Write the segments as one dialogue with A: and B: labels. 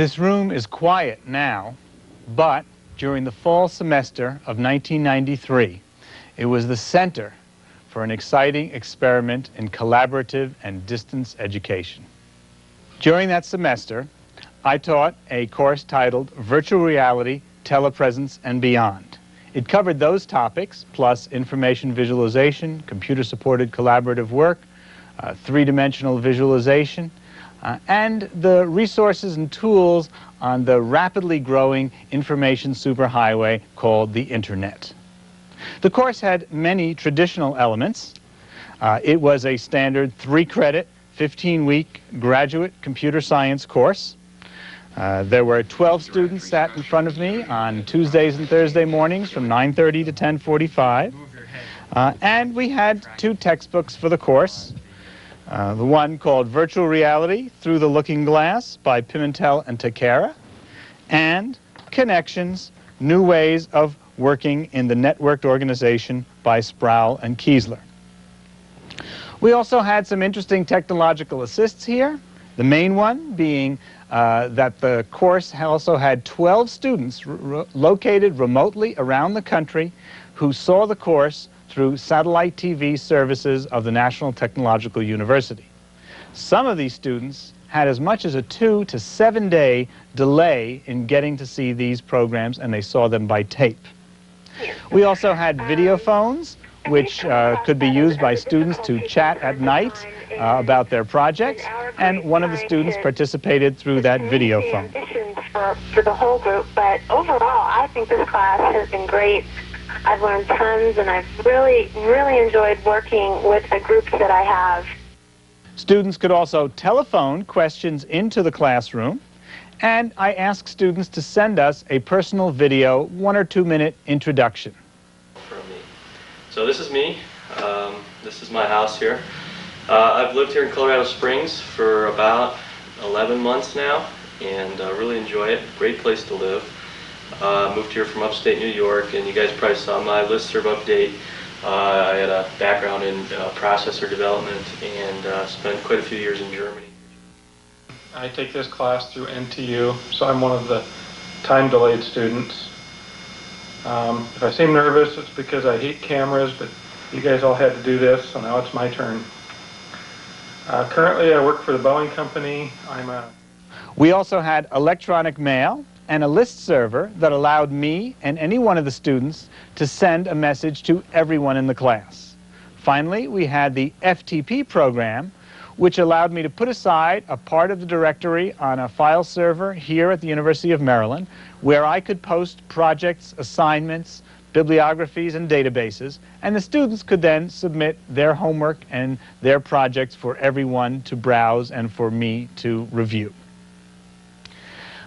A: This room is quiet now, but during the fall semester of 1993, it was the center for an exciting experiment in collaborative and distance education. During that semester, I taught a course titled Virtual Reality, Telepresence and Beyond. It covered those topics, plus information visualization, computer-supported collaborative work, three-dimensional visualization, and the resources and tools on the rapidly growing information superhighway called the Internet. The course had many traditional elements. It was a standard 3-credit, 15-week graduate computer science course. There were 12 students sat in front of me on Tuesdays and Thursday mornings from 9:30 to 10:45. And we had 2 textbooks for the course. The one called Virtual Reality Through the Looking Glass by Pimentel and Takara, and Connections, New Ways of Working in the Networked Organization by Sproul and Kiesler. We also had some interesting technological assists here, the main one being that the course also had 12 students located remotely around the country who saw the course through satellite TV services of the National Technological University. Some of these students had as much as a 2 to 7 day delay in getting to see these programs, and they saw them by tape. We also had video phones, which could be used by students to chat at night about their projects, and one of the students participated through that video phone.
B: For the whole group, but overall, I think this class has been great. I've learned tons, and I've really enjoyed working with the groups that I have.
A: Students could also telephone questions into the classroom, and I asked students to send us a personal video, 1 or 2 minute introduction.
C: So this is me. This is my house here. I've lived here in Colorado Springs for about 11 months now, and really enjoy it. Great place to live. Moved here from upstate New York, and you guys probably saw my listserv update. I had a background in processor development and spent quite a few years in Germany.
D: I take this class through NTU, so I'm one of the time-delayed students. If I seem nervous, it's because I hate cameras, but you guys all had to do this, so now it's my turn. Currently, I work for the Boeing Company.
A: We also had electronic mail and a list server that allowed me and any one of the students to send a message to everyone in the class. Finally, we had the FTP program, which allowed me to put aside a part of the directory on a file server here at the University of Maryland, where I could post projects, assignments, bibliographies, and databases, and the students could then submit their homework and their projects for everyone to browse and for me to review.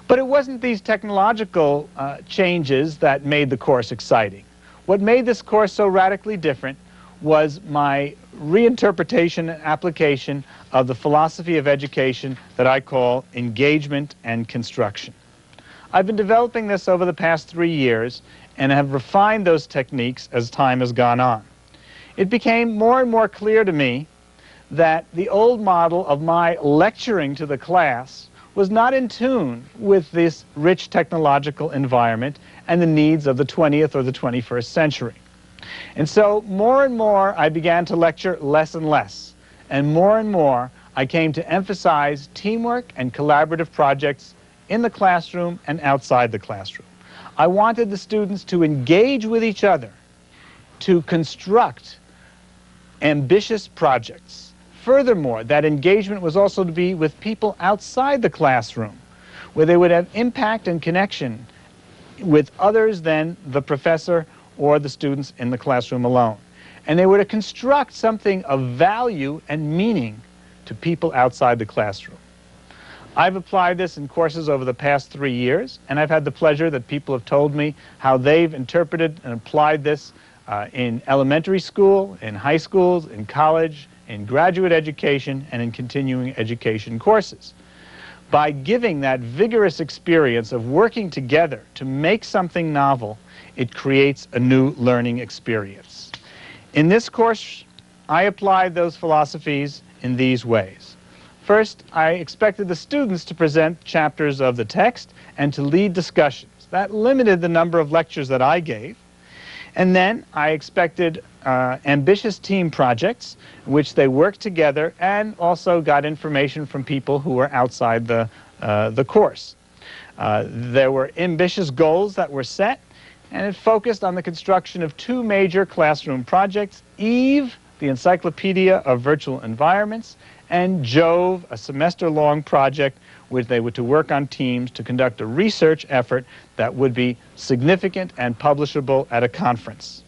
A: But it wasn't these technological changes that made the course exciting. What made this course so radically different was my reinterpretation and application of the philosophy of education that I call engagement and construction. I've been developing this over the past 3 years and have refined those techniques as time has gone on. It became more and more clear to me that the old model of my lecturing to the class was not in tune with this rich technological environment and the needs of the 20th or the 21st century. And so more and more I began to lecture less and less, and more I came to emphasize teamwork and collaborative projects in the classroom and outside the classroom. I wanted the students to engage with each other, to construct ambitious projects. Furthermore, that engagement was also to be with people outside the classroom, where they would have impact and connection with others than the professor or the students in the classroom alone. And they were to construct something of value and meaning to people outside the classroom. I've applied this in courses over the past 3 years, and I've had the pleasure that people have told me how they've interpreted and applied this in elementary school, in high schools, in college, in graduate education, and in continuing education courses. By giving that vigorous experience of working together to make something novel, it creates a new learning experience. In this course, I applied those philosophies in these ways. First, I expected the students to present chapters of the text and to lead discussions. That limited the number of lectures that I gave. And then I expected ambitious team projects in which they worked together and also got information from people who were outside the course. There were ambitious goals that were set, and it focused on the construction of two major classroom projects: EVE, the Encyclopedia of Virtual Environments, and JOVE, a semester-long project which they were to work on teams to conduct a research effort that would be significant and publishable at a conference.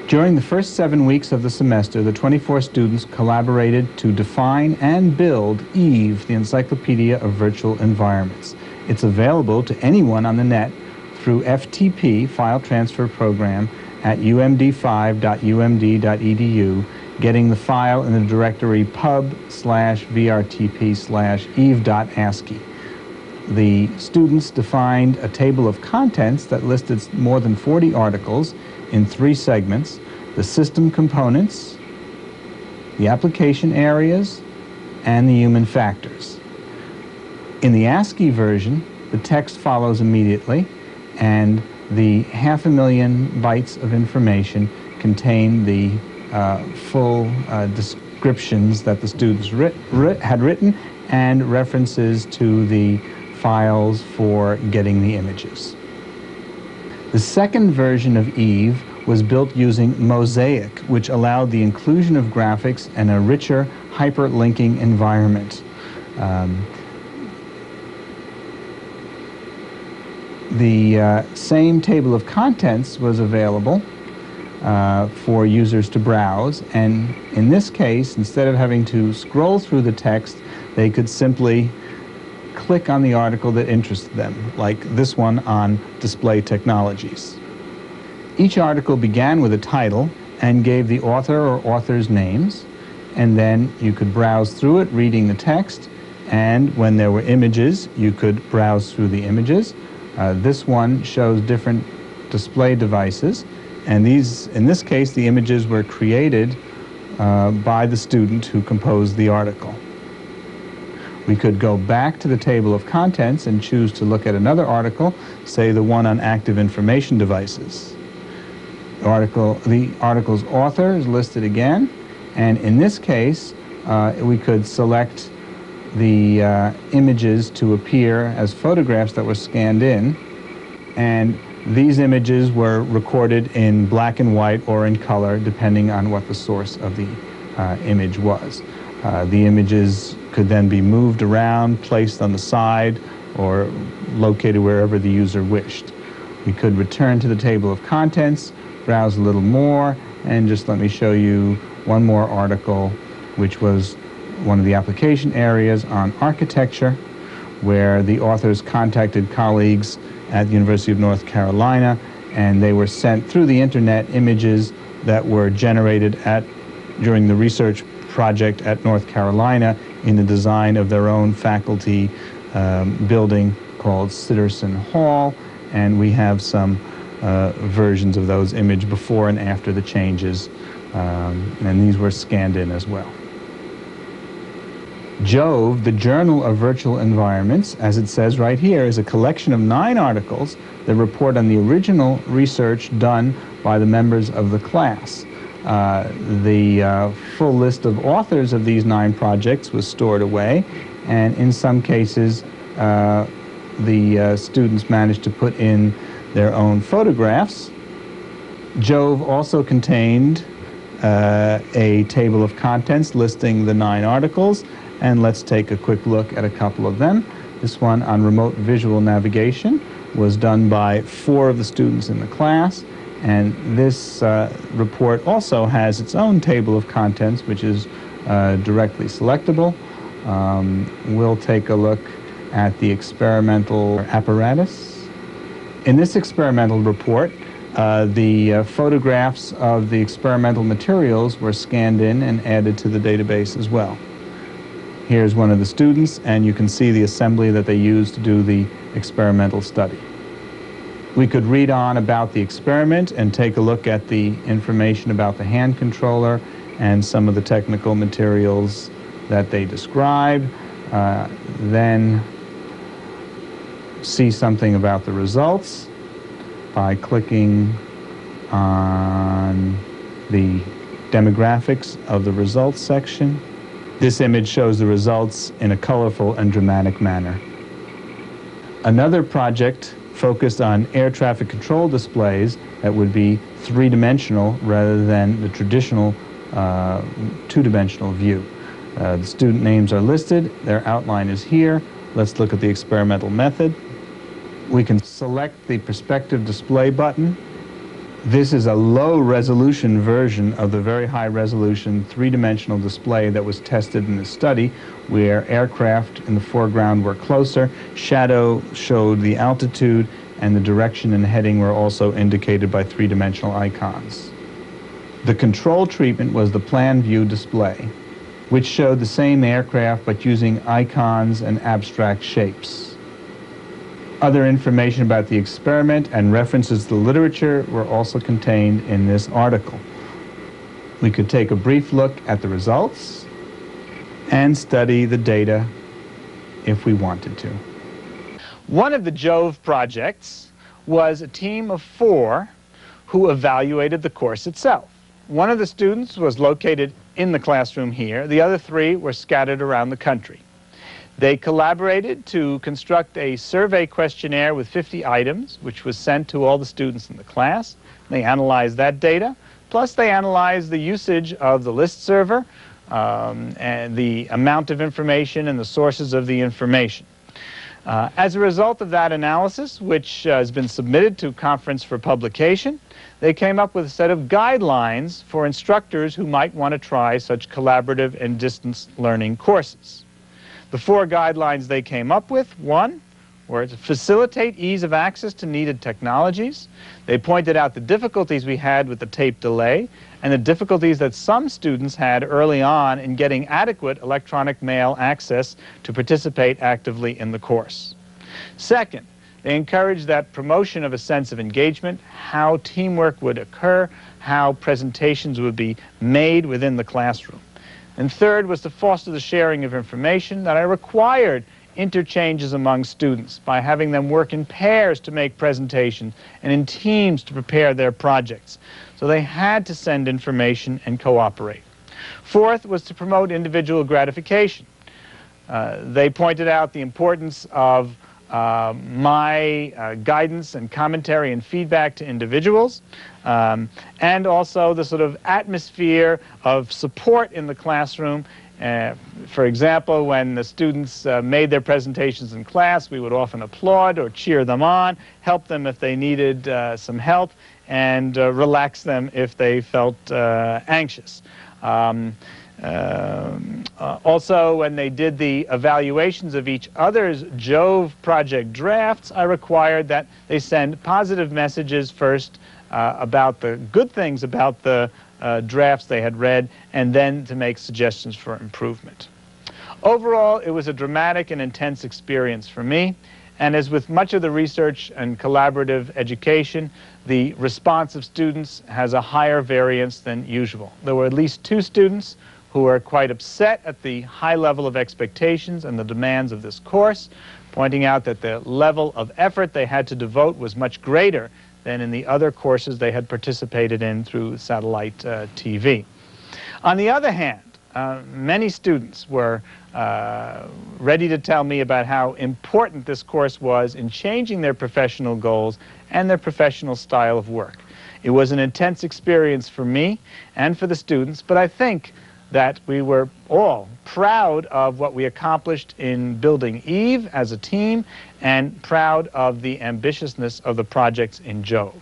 A: During the first 7 weeks of the semester, the 24 students collaborated to define and build EVE, the Encyclopedia of Virtual Environments. It's available to anyone on the net through FTP, File Transfer Program, at umd5.umd.edu, getting the file in the directory pub/vrtp/eve.ascii. The students defined a table of contents that listed more than 40 articles in 3 segments: the system components, the application areas, and the human factors. In the ASCII version, the text follows immediately, and the 500,000 bytes of information contain the full descriptions that the students had written and references to the files for getting the images. The second version of EVE was built using Mosaic, which allowed the inclusion of graphics and a richer hyperlinking environment. The same table of contents was available for users to browse, and in this case, instead of having to scroll through the text, they could simply click on the article that interested them, like this one on display technologies. Each article began with a title and gave the author or authors' names, and then you could browse through it reading the text, and when there were images, you could browse through the images. This one shows different display devices, and in this case, the images were created by the student who composed the article. We could go back to the table of contents and choose to look at another article, say the one on active information devices. The article's author is listed again, and in this case, we could select the images to appear as photographs that were scanned in, and these images were recorded in black and white or in color, depending on what the source of the image was. The images could then be moved around, placed on the side, or located wherever the user wished. We could return to the table of contents, browse a little more, and just let me show you one more article, which was one of the application areas on architecture, where the authors contacted colleagues at the University of North Carolina, and they were sent through the internet images that were generated during the research project at North Carolina in the design of their own faculty building called Sitterson Hall, and we have some versions of those images before and after the changes, and these were scanned in as well. JOVE, the Journal of Virtual Environments, as it says right here, is a collection of 9 articles that report on the original research done by the members of the class. The full list of authors of these 9 projects was stored away, and in some cases the students managed to put in their own photographs. JOVE also contained a table of contents listing the 9 articles, and let's take a quick look at a couple of them. This one on remote visual navigation was done by 4 of the students in the class, and this report also has its own table of contents, which is directly selectable. We'll take a look at the experimental apparatus. In this experimental report, the photographs of the experimental materials were scanned in and added to the database as well. Here's one of the students, and you can see the assembly that they used to do the experimental study. We could read on about the experiment and take a look at the information about the hand controller and some of the technical materials that they describe, then see something about the results by clicking on the demographics of the results section. This image shows the results in a colorful and dramatic manner. Another project focused on air traffic control displays that would be three-dimensional rather than the traditional two-dimensional view. The student names are listed, their outline is here. Let's look at the experimental method. We can select the perspective display button. This is a low-resolution version of the very high-resolution three-dimensional display that was tested in the study, where aircraft in the foreground were closer, shadow showed the altitude, and the direction and heading were also indicated by three-dimensional icons. The control treatment was the plan view display, which showed the same aircraft but using icons and abstract shapes. Other information about the experiment and references to the literature were also contained in this article. We could take a brief look at the results and study the data if we wanted to. One of the JOVE projects was a team of 4 who evaluated the course itself. One of the students was located in the classroom here. The other 3 were scattered around the country. They collaborated to construct a survey questionnaire with 50 items, which was sent to all the students in the class. They analyzed that data, plus they analyzed the usage of the list server, and the amount of information and the sources of the information. As a result of that analysis, which has been submitted to conference for publication, they came up with a set of guidelines for instructors who might want to try such collaborative and distance learning courses. The 4 guidelines they came up with, 1, were to facilitate ease of access to needed technologies. They pointed out the difficulties we had with the tape delay and the difficulties that some students had early on in getting adequate electronic mail access to participate actively in the course. Second, they encouraged that promotion of a sense of engagement, how teamwork would occur, how presentations would be made within the classroom. And third was to foster the sharing of information, that I required interchanges among students by having them work in pairs to make presentations and in teams to prepare their projects. So they had to send information and cooperate. Fourth was to promote individual gratification. They pointed out the importance of my guidance and commentary and feedback to individuals, and also the sort of atmosphere of support in the classroom. For example, when the students made their presentations in class, we would often applaud or cheer them on, help them if they needed some help, and relax them if they felt anxious. Also, when they did the evaluations of each other's JOVE project drafts, I required that they send positive messages first about the good things about the drafts they had read, and then to make suggestions for improvement. Overall, it was a dramatic and intense experience for me, and as with much of the research and collaborative education, the response of students has a higher variance than usual. There were at least 2 students who were quite upset at the high level of expectations and the demands of this course, pointing out that the level of effort they had to devote was much greater than in the other courses they had participated in through satellite TV. On the other hand, many students were ready to tell me about how important this course was in changing their professional goals and their professional style of work. It was an intense experience for me and for the students, but I think that we were all proud of what we accomplished in building EVE as a team and proud of the ambitiousness of the projects in JOVE.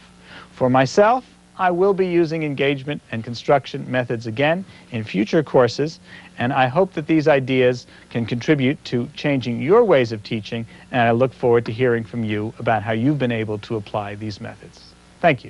A: For myself, I will be using engagement and construction methods again in future courses, and I hope that these ideas can contribute to changing your ways of teaching, and I look forward to hearing from you about how you've been able to apply these methods. Thank you.